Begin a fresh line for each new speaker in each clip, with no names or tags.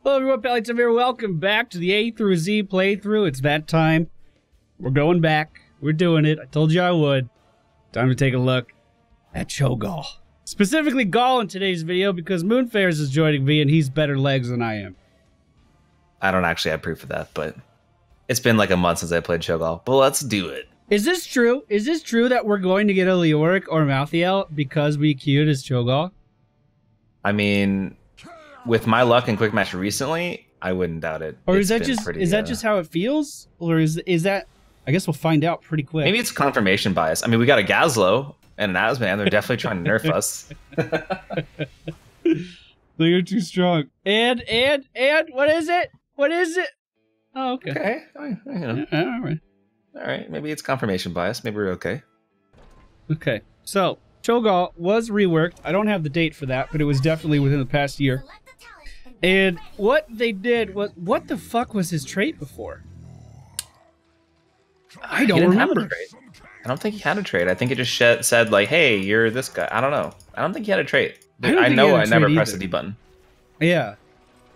Hello everyone, MFPallytime here. Welcome back to the A through Z playthrough. It's that time. We're going back. We're doing it. I told you I would. Time to take a look at Cho'gall. Specifically Gall in today's video because Moonfares is joining me and he's better legs than I am.
I don't actually have proof of that, but it's been like a month since I played Cho'gall. But let's do it.
Is this true? Is this true that we're going to get a Rework or Malthael because we queued as Cho'gall?
I mean, with my luck in Quick Match recently, I wouldn't doubt it.
Or is that just how it feels? Or is that? I guess we'll find out pretty quick.
Maybe it's confirmation bias. I mean, we got a Gazlo and an Asman. They're definitely trying to nerf us.
You're too strong. And what is it? What is it? Oh, okay.
Okay. You know.
All right.
All right. Maybe it's confirmation bias. Maybe we're okay.
Okay. So Cho'gall was reworked. I don't have the date for that, but it was definitely within the past year. And what they did was, what the fuck was his trait before? I don't remember.
I don't think he had a trait. I think it just said like, "Hey, you're this guy." I don't know. I don't think he had a trait. I know I never pressed the D button.
Yeah.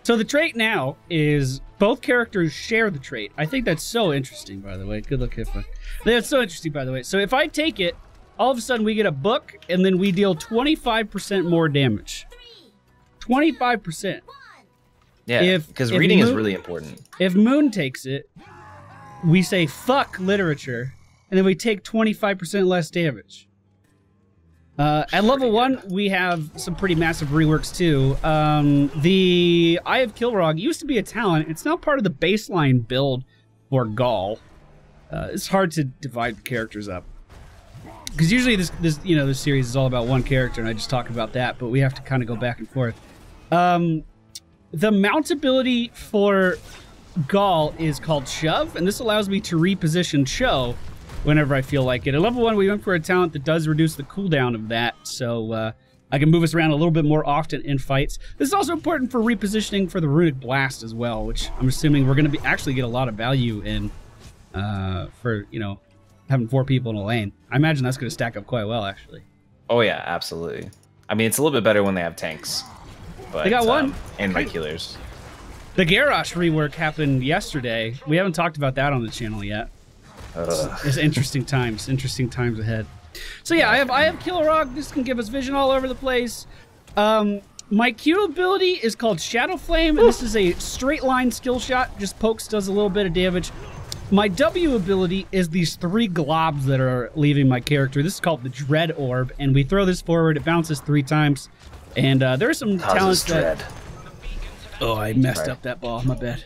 So the trait now is both characters share the trait. I think that's so interesting, by the way. Good luck, Hiffa. That's so interesting, by the way. So if I take it, all of a sudden we get a book, and then we deal 25% more damage. 25%.
Yeah, because reading is really important.
If Moon takes it, we say, fuck literature, and then we take 25% less damage. At level 1, we have some pretty massive reworks, too. The Eye of Kilrog used to be a talent. It's now part of the baseline build for Gall. It's hard to divide the characters up. Because usually this series is all about one character, and I just talk about that, but we have to kind of go back and forth. The mount ability for Gall is called Shove, and this allows me to reposition Cho whenever I feel like it. At level 1, we went for a talent that does reduce the cooldown of that, so I can move us around a little bit more often in fights. This is also important for repositioning for the Runic Blast as well, which I'm assuming we're going to actually get a lot of value in for, having 4 people in a lane. I imagine that's going to stack up quite well, actually.
Oh, yeah, absolutely. I mean, it's a little bit better when they have tanks. But,
they got one.
And my healers.
The Garrosh rework happened yesterday. We haven't talked about that on the channel yet. It's interesting times ahead. So yeah, I have Kilrog. This can give us vision all over the place. My Q ability is called Shadow Flame, and this is a straight line skill shot. Just pokes, does a little bit of damage. My W ability is these 3 globs that are leaving my character. This is called the Dread Orb, and we throw this forward. It bounces 3 times. And there are some talents that... Oh, I messed up that ball. My bad.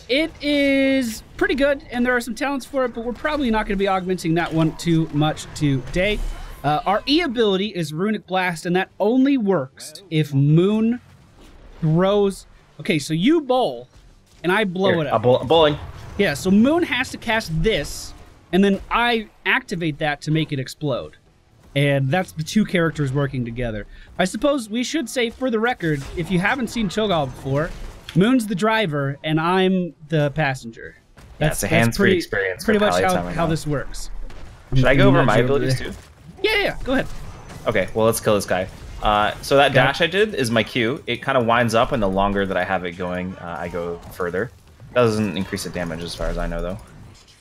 It is pretty good, and there are some talents for it, but we're probably not going to be augmenting that one too much today. Our E ability is Runic Blast, and that only works if Moon throws... Okay, so you bowl, and I blow it up.
I'm bowling.
Yeah, so Moon has to cast this, and then I activate that to make it explode. And that's the 2 characters working together. I suppose we should say, for the record, if you haven't seen Cho'gall before, Moon's the driver, and I'm the passenger.
That's a hands-free experience.
Pretty much how this works.
Should I go over my abilities too?
Yeah, go ahead.
Okay, well, let's kill this guy. So that dash I did is my Q. It kind of winds up, and the longer that I have it going, I go further. Doesn't increase the damage as far as I know, though.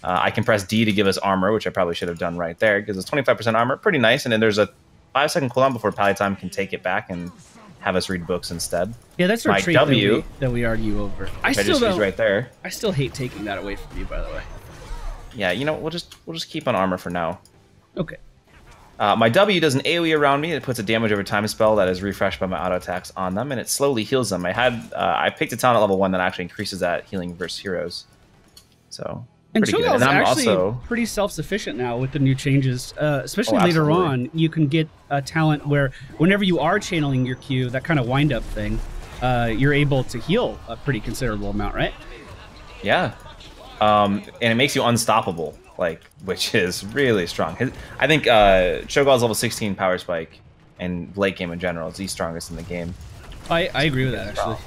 I can press D to give us armor, which I probably should have done right there, because it's 25% armor. Pretty nice. And then there's a 5-second cooldown before MFPallytime can take it back and have us read books instead.
Yeah, that's our trait that we argue over.
I still just use right there.
I still hate taking that away from you, by the way.
Yeah, we'll just keep on armor for now.
Okay.
My W does an AoE around me. It puts a damage over time spell that is refreshed by my auto attacks on them, and it slowly heals them. I picked a talent at level 1 that actually increases that healing versus heroes. So.
And Cho'gall is actually pretty self-sufficient now with the new changes. Especially later on, you can get a talent where whenever you are channeling your Q, that kind of wind-up thing, you're able to heal a pretty considerable amount, right?
Yeah. And it makes you unstoppable, which is really strong. I think Cho'Gall's level 16 power spike, and late game in general is the strongest in the game.
I agree with that, actually.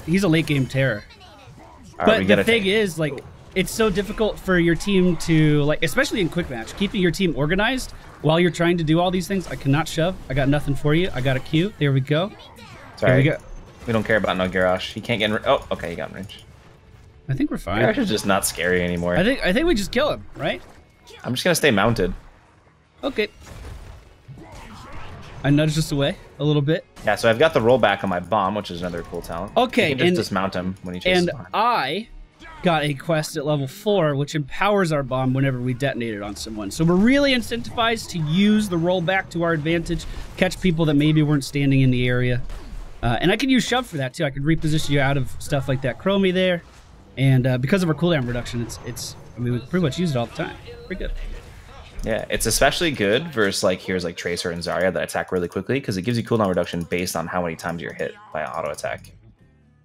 He's a late game terror. But the thing is, it's so difficult for your team to, especially in quick match, keeping your team organized while you're trying to do all these things. I cannot shove. I got nothing for you. I got a Q. There we go.
Sorry.
There we go.
We don't care about no Garrosh. He can't get in. Oh, okay, he got in range.
I think we're fine.
Garrosh is just not scary anymore.
I think we just kill him, right?
I'm just gonna stay mounted.
Okay. I nudged us away a little bit.
Yeah, so I've got the rollback on my bomb, which is another cool talent.
Okay,
you can just dismount him when he chases behind.
I got a quest at level 4, which empowers our bomb whenever we detonate it on someone. So we're really incentivized to use the rollback to our advantage, catch people that maybe weren't standing in the area. And I can use shove for that too. I could reposition you out of stuff like that chromie there. And because of our cooldown reduction, I mean, we pretty much use it all the time. Pretty good.
Yeah, it's especially good versus like here's like Tracer and Zarya that attack really quickly because it gives you cooldown reduction based on how many times you're hit by an auto attack.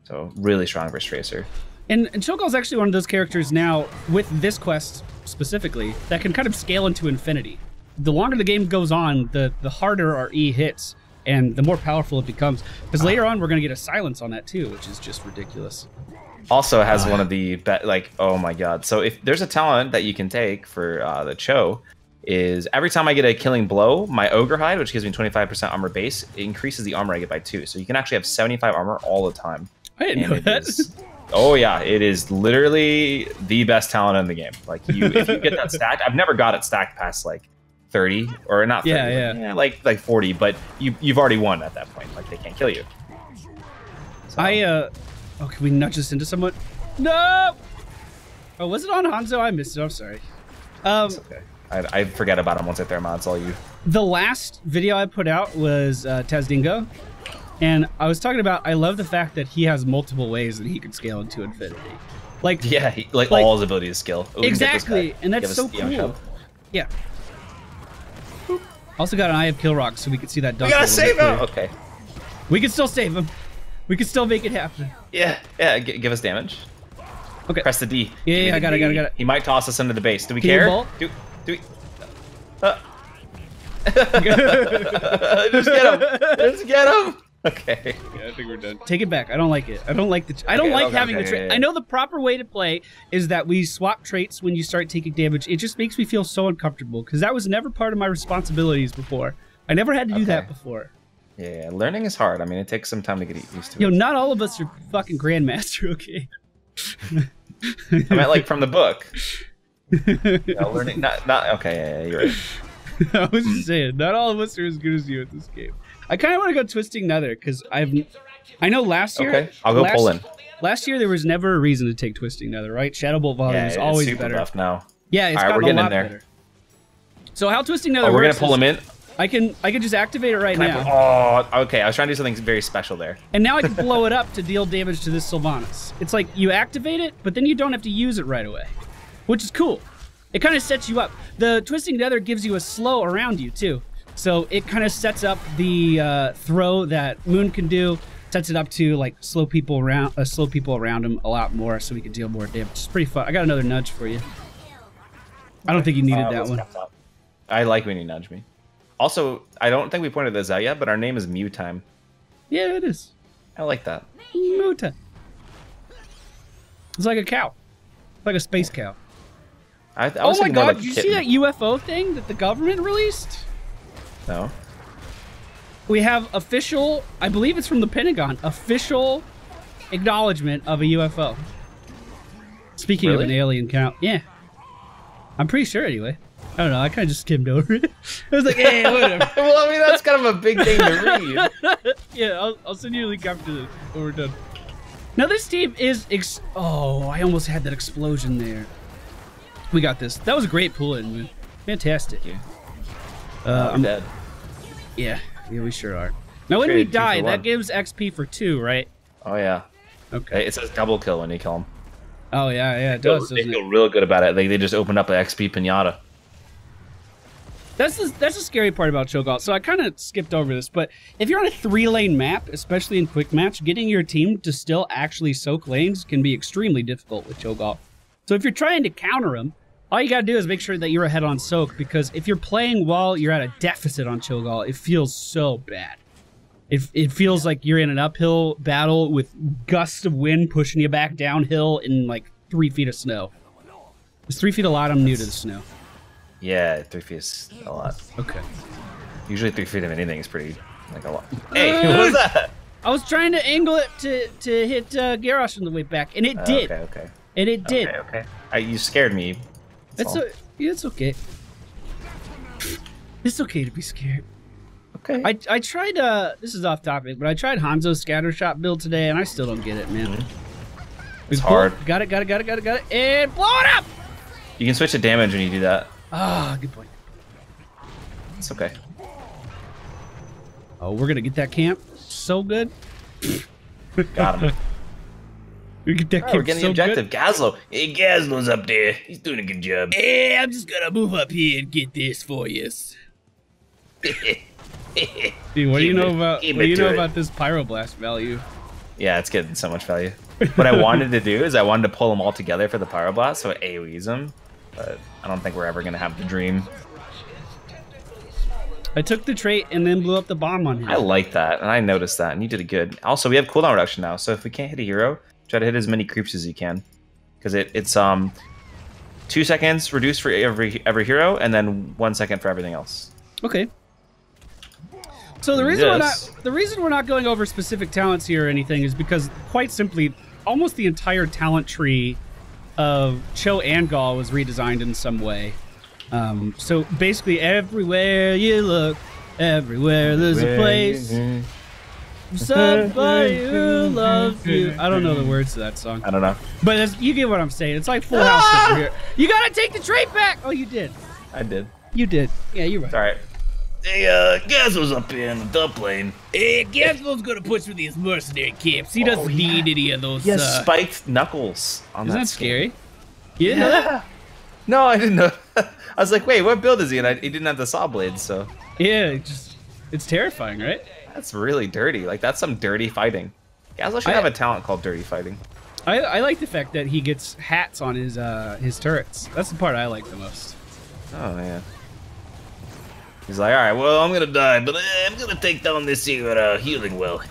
So really strong versus Tracer. And
Cho'Gall's actually one of those characters now with this quest specifically that can kind of scale into infinity. The longer the game goes on, the harder our E hits and the more powerful it becomes. Because later on we're going to get a silence on that too, which is just ridiculous.
Also has one of the oh my god. So if there's a talent that you can take for the Cho, is every time I get a killing blow, my Ogre Hide, which gives me 25% armor base, it increases the armor I get by 2. So you can actually have 75 armor all the time.
I didn't know that.
Oh yeah, it is literally the best talent in the game. Like if you get that stacked, I've never got it stacked past like 30 or not 30,
yeah,
like 40, but you've already won at that point. Like they can't kill you.
So. Oh, can we nudge this into someone? No! Oh, was it on Hanzo? I missed it. I'm sorry.
It's okay. I forget about him once I throw him out. It's all you.
The last video I put out was Tazdingo, and I was talking about I love the fact that he has multiple ways that he can scale into infinity. Like
yeah, like all his abilities scale.
Ooh, exactly, and that's so cool. Yeah. Also got an Eye of Kill Rock, so we can see that dunk.
We gotta save him. Okay.
We can still save him. We can still make it happen.
Yeah. Give us damage.
Okay.
Press the D.
Yeah, I got it.
He might toss us into the base. Do we care? Do we? Just get him. Okay.
Yeah, I think we're done. Take it back. I don't like it. I don't like having the trait. I know the proper way to play is that we swap traits when you start taking damage. It just makes me feel so uncomfortable because that was never part of my responsibilities before. I never had to do that before.
Yeah, learning is hard. I mean, it takes some time to get used to it.
Yo, not all of us are fucking Grandmaster, okay?
I meant like from the book. Learning, not okay. Yeah, you're right.
I was just saying, not all of us are as good as you at this game. I kind of want to go Twisting Nether because I know last year.
Okay, I'll go pull in.
Last year there was never a reason to take Twisting Nether, right? Shadow Bolt volume is always
super
better.
Buff now.
Yeah, it's gotten a lot better. So how Twisting Nether works?
We're gonna pull him in.
I can just activate it right
now. Oh, okay. I was trying to do something very special there.
And now I can blow it up to deal damage to this Sylvanas. It's like you activate it, but then you don't have to use it right away, which is cool. It kind of sets you up. The Twisting Nether gives you a slow around you too, so it kind of sets up the throw that Moon can do. Sets it up to like slow people around him a lot more, so we can deal more damage. It's pretty fun. I got another nudge for you. I don't think you needed that one.
I like when you nudge me. Also, I don't think we pointed this out yet, but our name is Mew Time.
Yeah, it is.
I like that.
Mew Time. It's like a cow. It's like a space cow. Oh my god, did you see that UFO thing that the government released?
No.
We have official, I believe it's from the Pentagon, official acknowledgement of a UFO. Speaking of an alien count. Yeah. I'm pretty sure anyway. I don't know, I kind of just skimmed over it. I was like, hey, whatever.
Well, I mean, that's kind of a big thing to
read. Yeah, I'll send you a link after this when we're done. Now this team is, oh, I almost had that explosion there. We got this. That was a great pull-in, man. Fantastic.
Yeah. I'm dead.
Yeah, we sure are. Now when we die, that gives XP for 2, right?
Oh, yeah.
Okay.
It says double kill when you kill them.
Oh, yeah, it does.
They feel real good about it. They just opened up an XP pinata.
That's the scary part about Cho'Gall. So I kind of skipped over this, but if you're on a 3-lane map, especially in quick match, getting your team to still actually soak lanes can be extremely difficult with Cho'Gall. So if you're trying to counter him, all you gotta do is make sure that you're ahead on soak, because if you're playing while you're at a deficit on Cho'Gall, it feels so bad. It feels like you're in an uphill battle with gusts of wind pushing you back downhill in like 3 feet of snow. Is 3 feet a lot? I'm new to the snow.
Yeah, 3 feet is a lot.
Okay.
Usually 3 feet of anything is pretty, like, a lot. Hey, what was that?
I was trying to angle it to hit Garrosh on the way back, and it did.
Okay.
And it did.
Okay. You scared me.
It's okay. It's okay to be scared.
Okay.
I tried, this is off topic, but I tried Hanzo's scatter shot build today, and I still don't get it, man.
It's hard.
Got it, and blow it up!
You can switch to damage when you do that.
Ah, good point.
It's okay.
Oh, we're gonna get that camp so good.
Got him.
We get that camp
We're getting
so
the objective.
good.
Gazlo. Hey, Gazlo's up there. He's doing a good job.
Hey, I'm just gonna move up here and get this for you. Dude, what do you know about this pyroblast value?
Yeah, it's getting so much value. What I wanted to do is I wanted to pull them all together for the pyroblast, so it AoEs them. But I don't think we're ever gonna have the dream.
I took the trait and then blew up the bomb on him.
I like that, and I noticed that, and you did it good. Also, we have cooldown reduction now, so if we can't hit a hero, try to hit as many creeps as you can, because it's 2 seconds reduced for every hero, and then 1 second for everything else.
Okay. So the reason we're not going over specific talents here or anything is because, quite simply, almost the entire talent tree of Cho and Gall was redesigned in some way. So basically, everywhere you look, everywhere there's a place for somebody who loves you. I don't know the words to that song.
I don't know.
But you get what I'm saying. It's like Full House over here. You gotta take the trait back! Oh, you did.
I did.
You did. Yeah, you're right.
All right. Hey, Gazlo's up here in the dump lane.
Hey, Gazlo's gonna push with these mercenary camps. He doesn't need any of those.
He has spiked knuckles on
Isn't
that
that
skin.
scary? You didn't know that?
No, I didn't know. I was like, wait, what build is he? And he didn't have the saw blades, so.
Yeah, it's terrifying, right?
That's really dirty. Like, that's some dirty fighting. Gazlo should have a talent called dirty fighting.
I like the fact that he gets hats on his turrets. That's the part I like the most.
Oh, yeah. He's like, all right, well, I'm gonna die, but I'm gonna take down this here healing well.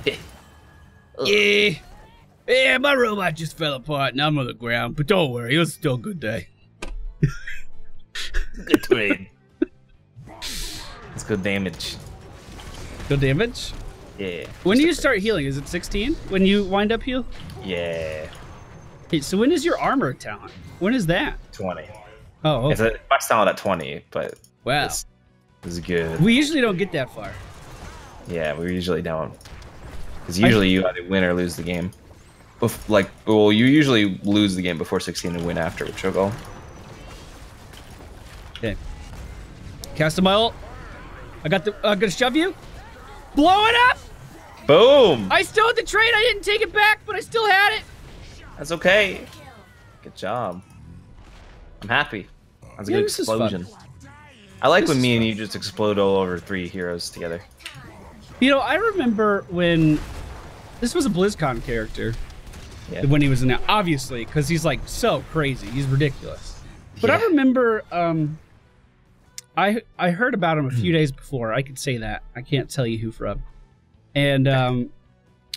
Yeah, my robot just fell apart and I'm on the ground, but don't worry, it was still a good day.
Good trade. It's good damage.
Good damage?
Yeah.
When do you start healing? Is it 16 when you wind up heal?
Yeah.
Okay, so when is your armor talent? When is that?
20.
Oh, okay.
It's a max talent at 20, but
wow.
This is good.
We usually don't get that far.
Yeah, we usually don't. Because usually you either win or lose the game. You usually lose the game before 16 and win after with Cho'gall.
Okay. Casting my ult. I'm gonna shove you. Blow it up!
Boom!
I still had the trade, I didn't take it back, but I still had it.
That's okay. Good job. I'm happy. That's a good explosion. I like when me and you just explode all over 3 heroes together.
You know, I remember when this was a BlizzCon character.
Yeah.
When he was in there, obviously, because he's like so crazy, he's ridiculous. But I remember, I heard about him a few days before. I could say that. I can't tell you who from. And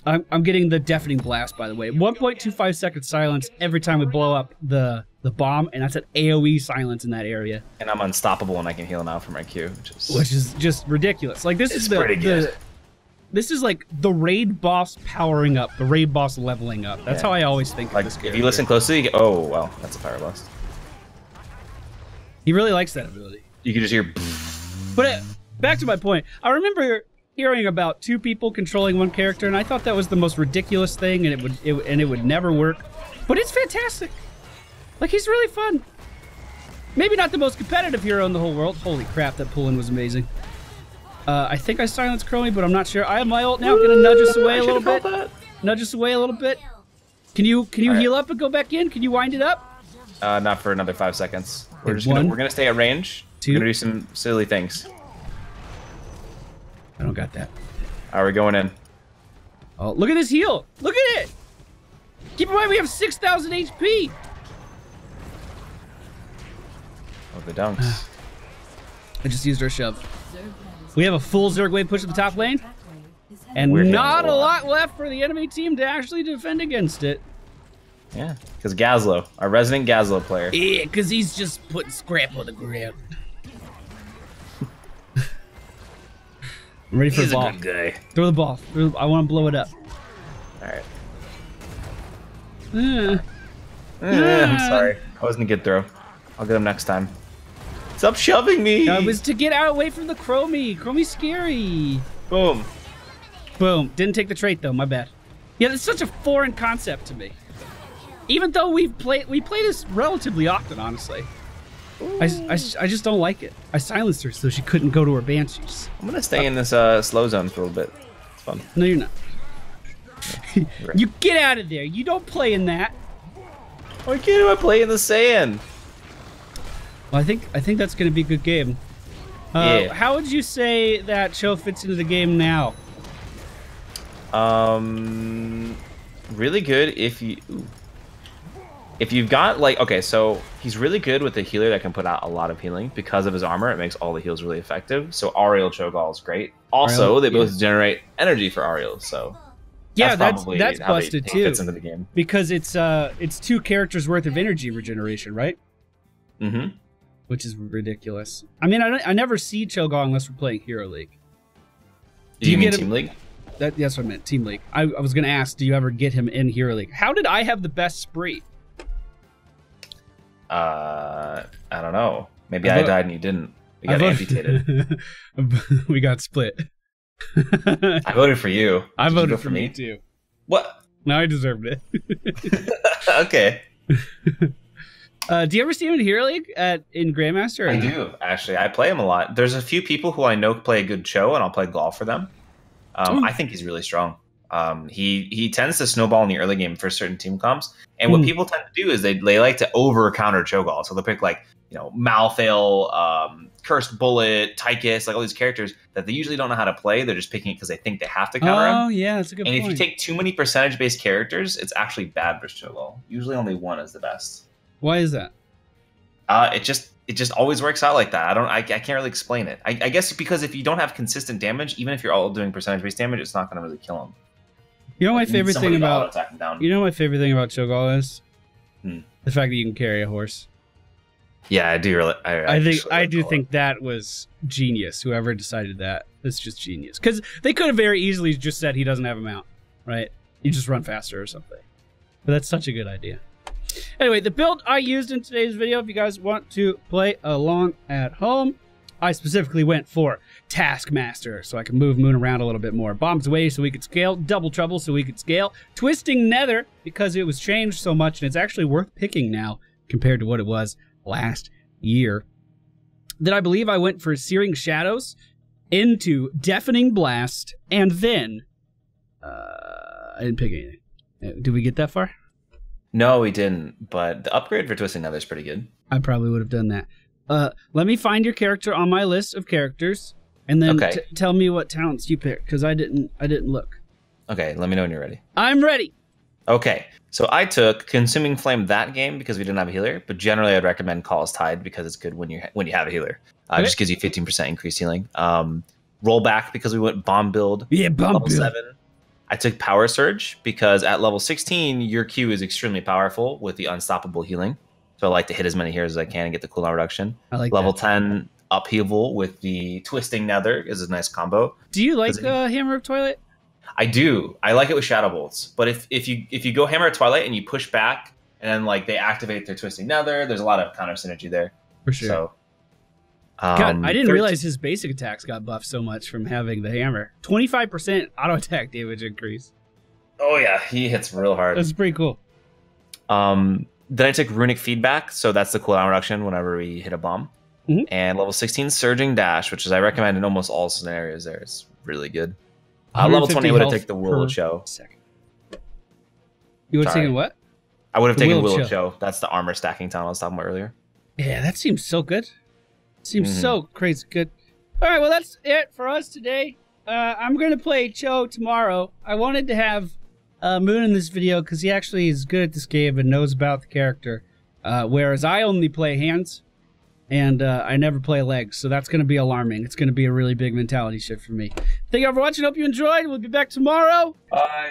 I'm getting the deafening blast, by the way. 1.25 second silence every time we blow up the bomb, and that's an AoE silence in that area.
And I'm unstoppable and I can heal now for my Q,
which is just ridiculous. Like this is
pretty good.
This is like the raid boss powering up, the raid boss leveling up. That's how I always think of this character.
If you listen closely, you get, oh wow, that's a pyroblast.
He really likes that ability.
You can just hear.
But back to my point, I remember hearing about 2 people controlling one character, and I thought that was the most ridiculous thing, and it would never work. But it's fantastic. Like, he's really fun. Maybe not the most competitive hero in the whole world. Holy crap, that pull-in was amazing. I think I silenced Chromie, but I'm not sure. I have my ult now. Gonna nudge us away a little bit. Nudge us away a little bit. Can you heal up and go back in? Can you wind it up?
Not for another 5 seconds. We're gonna stay at range.
2.
We're gonna do some silly things.
I don't got that.
Alright, we're going in.
Oh, look at this heal. Look at it. Keep in mind we have 6,000 HP.
Oh, the dunks.
I just used our shove. We have a full Zerg wave push to the top lane. And
We're
not a lot left for the enemy team to actually defend against it.
Yeah, because Gazlo, our resident Gazlo player.
Yeah, because he's just putting scrap on the ground. I'm ready for the ball.
He's a good guy.
Throw the ball. I want to blow it up.
Alright.
Uh,
I'm sorry. That wasn't a good throw. I'll get him next time. Stop shoving me!
it was to get out away from the Chromie. Chromie's scary.
Boom.
Boom. Didn't take the trait though, my bad. Yeah, that's such a foreign concept to me. Even though we play this relatively often, honestly. I just don't like it. I silenced her so she couldn't go to her banshees.
I'm gonna stay in this slow zone for a little bit. It's fun.
No, you're not. You get out of there. You don't play in that.
Why can't I play in the sand?
Well, I think that's gonna be a good game.
Yeah.
How would you say that Cho fits into the game now?
Really good if you've got like, okay, so he's really good with the healer that can put out a lot of healing because of his armor. It makes all the heals really effective. So Ariel Cho'Gall is great. Also, they both generate energy for Ariel. So
yeah, that's busted too.
Fits into the game
because it's 2 characters worth of energy regeneration, right?
Mm-hmm.
Which is ridiculous. I mean, I never see Cho'Gall unless we're playing Hero League.
Do you mean Team League?
That's what I meant, Team League. I was going to ask, do you ever get him in Hero League? How did I have the best spree?
I don't know. Maybe I died and you didn't. We got amputated.
We got split.
I voted for you.
I voted for me too.
What?
No, I deserved it.
Okay.
Do you ever see him in Hero League in Grandmaster?
I do, actually. I play him a lot. There's a few people who I know play a good Cho, and I'll play golf for them. I think he's really strong. He tends to snowball in the early game for certain team comps. And what people tend to do is they like to over counter Cho'Gall. So they'll pick like, Malthael, Cursed Bullet, Tychus, like all these characters that they usually don't know how to play. They're just picking it because they think they have to counter him.
Oh, yeah, that's a good point.
And if you take too many percentage-based characters, it's actually bad for Cho'Gall. Usually only one is the best.
Why is that?
It just always works out like that. I can't really explain it. I guess because if you don't have consistent damage, even if you're all doing percentage-based damage, it's not going to really kill him.
You know my favorite thing about Cho'Gall is the fact that you can carry a horse.
Yeah, I do really.
I do think that was genius. Whoever decided that, it's just genius. Because they could have very easily just said he doesn't have a mount, right? You just run faster or something. But that's such a good idea. Anyway, the build I used in today's video, if you guys want to play along at home, I specifically went for Taskmaster, so I can move Moon around a little bit more. Bombs Away so we could scale. Double Trouble so we could scale. Twisting Nether because it was changed so much, and it's actually worth picking now compared to what it was last year. Then I believe I went for Searing Shadows into Deafening Blast, and then I didn't pick anything. Did we get that far?
No, we didn't, but the upgrade for Twisting Nether is pretty good.
I probably would have done that. Let me find your character on my list of characters, and then tell me what talents you picked, because I didn't look. Okay,
let me know when you're ready.
I'm ready.
Okay, so I took Consuming Flame that game because we didn't have a healer, but generally I'd recommend Call is Tide because it's good when you have a healer. It just gives you 15% increased healing. Rollback because we went bomb build.
Yeah, bomb
level
build.
7. I took Power Surge because at level 16 your Q is extremely powerful with the unstoppable healing. So I like to hit as many heroes as I can and get the cooldown reduction.
I like
level
that.
10 Upheaval with the Twisting Nether is a nice combo.
Do you like Hammer of Twilight?
I do. I like it with Shadow Bolts. But if you go Hammer of Twilight and you push back and then like they activate their Twisting Nether, there's a lot of counter synergy there.
For sure.
So,
God, I didn't realize his basic attacks got buffed so much from having the hammer. 25% auto attack damage increase.
Oh yeah, he hits real hard.
That's pretty cool.
Then I took Runic Feedback, so that's the cooldown reduction whenever we hit a bomb. And level 16 Surging Dash, which is I recommend in almost all scenarios there. It's really good. Level 20 I would have taken the Will of Cho.
You would have taken what?
I would have taken Will of Cho. That's the armor stacking talent I was talking about earlier.
Yeah, that seems so good. Seems so crazy good. All right, well, that's it for us today. I'm going to play Cho tomorrow. I wanted to have Moon in this video because he actually is good at this game and knows about the character, whereas I only play hands and I never play legs, so that's going to be alarming. It's going to be a really big mentality shift for me. Thank you all for watching. Hope you enjoyed. We'll be back tomorrow.
Bye.